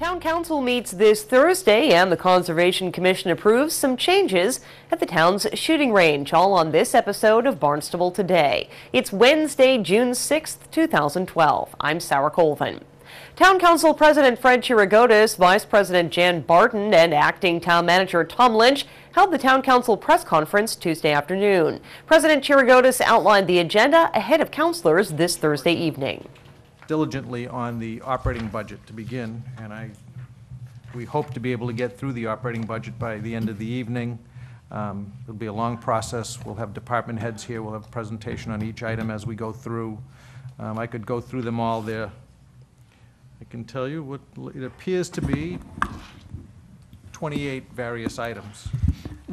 Town Council meets this Thursday and the Conservation Commission approves some changes at the town's shooting range, all on this episode of Barnstable Today. It's Wednesday, June 6th, 2012. I'm Sarah Colvin. Town Council President Fred Chirigotis, Vice President Jan Barton, and Acting Town Manager Tom Lynch held the Town Council press conference Tuesday afternoon. President Chirigotis outlined the agenda ahead of councilors this Thursday evening. Diligently on the operating budget to begin, and we hope to be able to get through the operating budget by the end of the evening. It'll be a long process. We'll have department heads here. We'll have a presentation on each item as we go through. I could go through them all there. I can tell you what it appears to be 28 various items,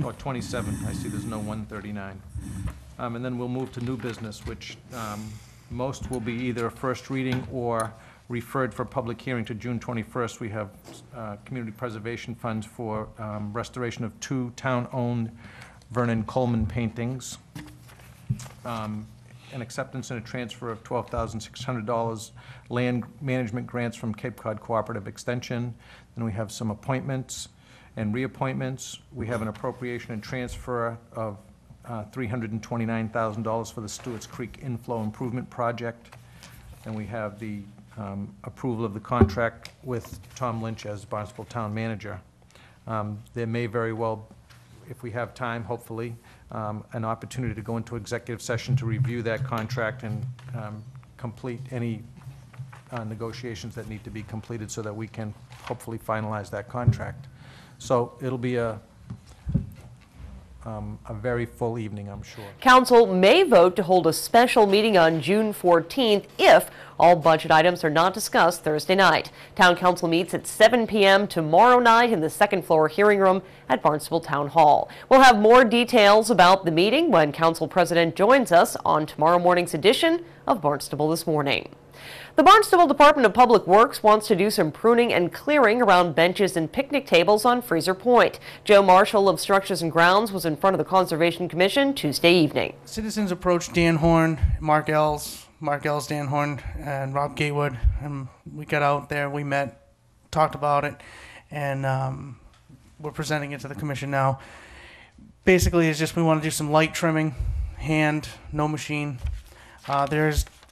or 27. I see there's no 139. And then we'll move to new business, which most will be either a first reading or referred for public hearing to June 21st. We have community preservation funds for restoration of 2 town-owned Vernon Coleman paintings, an acceptance and a transfer of $12,600 land management grants from Cape Cod Cooperative Extension. Then we have some appointments and reappointments. We have an appropriation and transfer of $329,000 for the Stewart's Creek Inflow Improvement Project. And we have the approval of the contract with Tom Lynch as Barnstable Town Manager. There may very well, if we have time, hopefully, an opportunity to go into executive session to review that contract and complete any negotiations that need to be completed so that we can hopefully finalize that contract. So it'll be a very full evening, I'm sure. Council may vote to hold a special meeting on June 14th if all budget items are not discussed Thursday night. Town Council meets at 7 p.m. tomorrow night in the second floor hearing room at Barnstable Town Hall. We'll have more details about the meeting when Council President joins us on tomorrow morning's edition of Barnstable This Morning. The Barnstable Department of Public Works wants to do some pruning and clearing around benches and picnic tables on Freezer Point. Joe Marshall of Structures and Grounds was in front of the Conservation Commission Tuesday evening. Citizens approached Dan Horn, Mark Ells, Dan Horn, and Rob Gatewood, and we got out there, we met, talked about it, and we're presenting it to the commission now. Basically, it's just we want to do some light trimming, hand, no machine.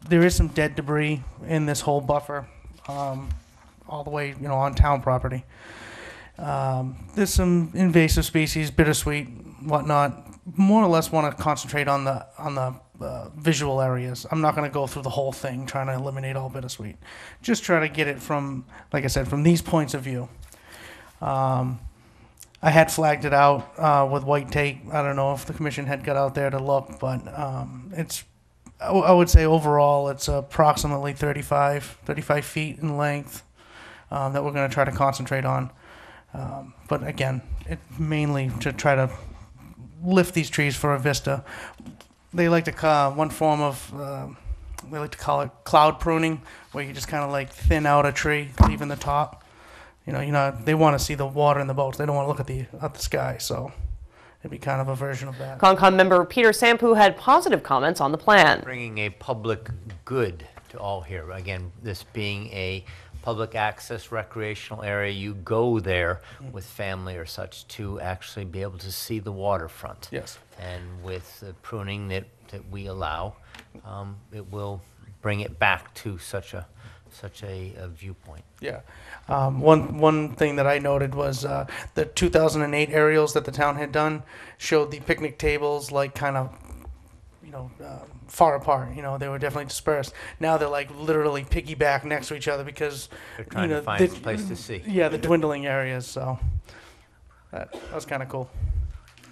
There is some dead debris in this whole buffer, all the way, on town property. There's some invasive species, bittersweet, whatnot. More or less want to concentrate on the visual areas. I'm not going to go through the whole thing trying to eliminate all bittersweet. Just try to get it from, like I said, from these points of view. I had flagged it out with white tape. I don't know if the commission had got out there to look, but I would say overall it's approximately 35 feet in length that we're going to try to concentrate on. But again, it mainly to try to lift these trees for a vista. They like to call one form of, they like to call it cloud pruning, where you just kind of like thin out a tree, leaving the top. They want to see the water in the boats. They don't want to look at the sky, so it'd be kind of a version of that. Concom member Peter Sampu had positive comments on the plan. Bringing a public good to all here. Again, this being a public access recreational area, you go there with family or such to actually be able to see the waterfront. Yes. And with the pruning that we allow, it will bring it back to such a viewpoint. Yeah. One thing that I noted was the 2008 aerials that the town had done showed the picnic tables like kind of, far apart. They were definitely dispersed. Now they're like literally piggyback next to each other because they're trying to find a place to see. Yeah, the dwindling areas. So that was kind of cool.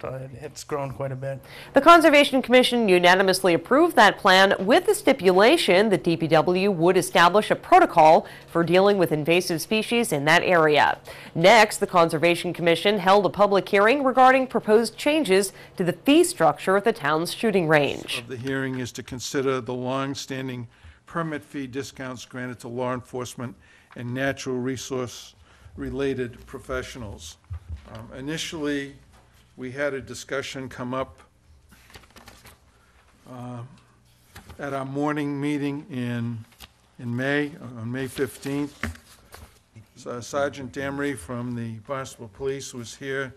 So it's grown quite a bit. The Conservation Commission unanimously approved that plan with the stipulation that DPW would establish a protocol for dealing with invasive species in that area. Next, the Conservation Commission held a public hearing regarding proposed changes to the fee structure at the town's shooting range. The hearing is to consider the long-standing permit fee discounts granted to law enforcement and natural resource-related professionals. Initially, we had a discussion come up at our morning meeting in May, on May 15th. Sergeant Damry from the Barnstable Police was here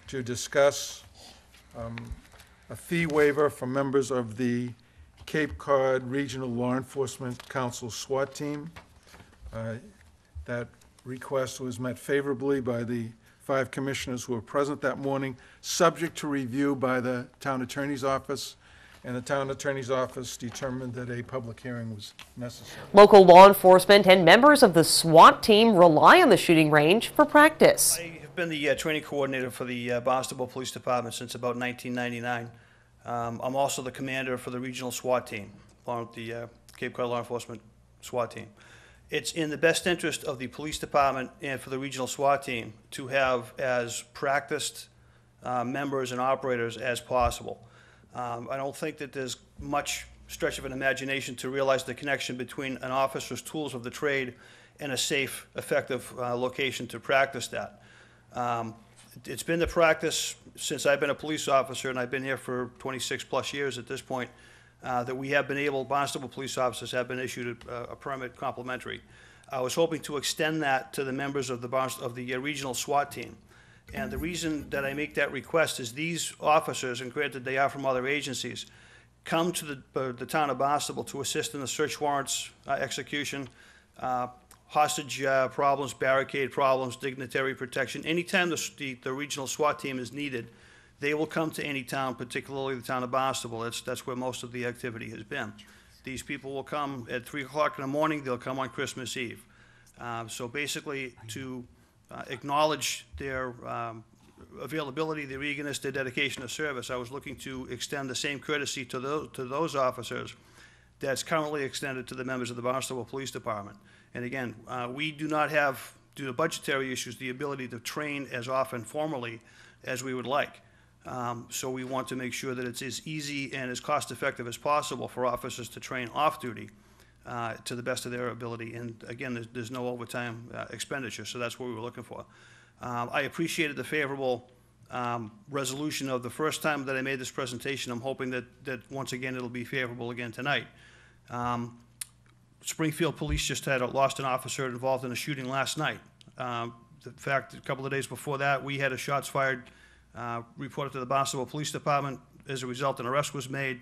to discuss a fee waiver for members of the Cape Cod Regional Law Enforcement Council SWAT team. That request was met favorably by the 5 commissioners who were present that morning, subject to review by the town attorney's office, and the town attorney's office determined that a public hearing was necessary. Local law enforcement and members of the SWAT team rely on the shooting range for practice. I have been the training coordinator for the Barnstable Police Department since about 1999. I'm also the commander for the regional SWAT team, along with the Cape Cod Law Enforcement SWAT team. It's in the best interest of the police department and for the regional SWAT team to have as practiced members and operators as possible. I don't think that there's much stretch of an imagination to realize the connection between an officer's tools of the trade and a safe, effective location to practice that. It's been the practice since I've been a police officer, and I've been here for 26 plus years at this point, that we have been able, Barnstable police officers have been issued a permit complimentary. I was hoping to extend that to the members of the regional SWAT team. And the reason that I make that request is these officers, and granted they are from other agencies, come to the town of Barnstable to assist in the search warrants execution, hostage problems, barricade problems, dignitary protection. Anytime the regional SWAT team is needed, they will come to any town, particularly the town of Barnstable. That's where most of the activity has been. These people will come at 3 o'clock in the morning, they'll come on Christmas Eve. So basically, to acknowledge their availability, their eagerness, their dedication to service, I was looking to extend the same courtesy to those officers that's currently extended to the members of the Barnstable Police Department. And again, we do not have, due to budgetary issues, the ability to train as often formally as we would like. So we want to make sure that it's as easy and as cost-effective as possible for officers to train off-duty to the best of their ability. And again, there's no overtime expenditure, so that's what we were looking for. I appreciated the favorable resolution of the first time that I made this presentation. I'm hoping that once again it'll be favorable again tonight. Springfield Police just lost an officer involved in a shooting last night. In fact, a couple of days before that, we had a shots fired reported to the Barnstable Police Department. As a result, an arrest was made,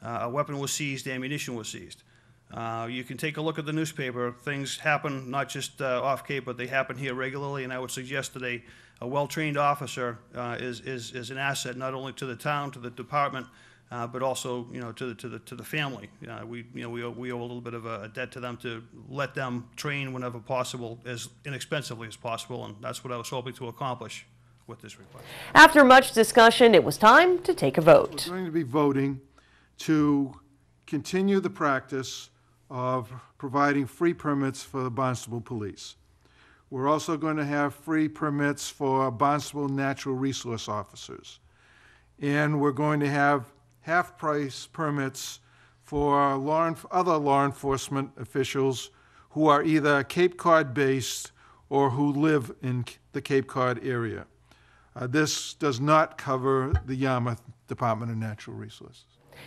a weapon was seized, ammunition was seized. You can take a look at the newspaper. Things happen not just off Cape, but they happen here regularly, and I would suggest that a well-trained officer is an asset not only to the town, to the department, but also to the family. We owe a little bit of a debt to them to let them train whenever possible, as inexpensively as possible, and that's what I was hoping to accomplish with this request. After much discussion, it was time to take a vote. We're going to be voting to continue the practice of providing free permits for the Barnstable Police. We're also going to have free permits for Barnstable Natural Resource Officers. And we're going to have half-price permits for other law enforcement officials who are either Cape Cod-based or who live in the Cape Cod area. This does not cover the Yarmouth Department of Natural Resources.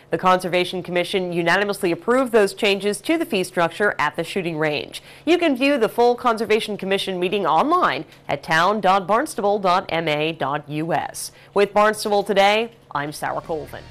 The Conservation Commission unanimously approved those changes to the fee structure at the shooting range. You can view the full Conservation Commission meeting online at town.barnstable.ma.us. With Barnstable Today, I'm Sarah Colvin.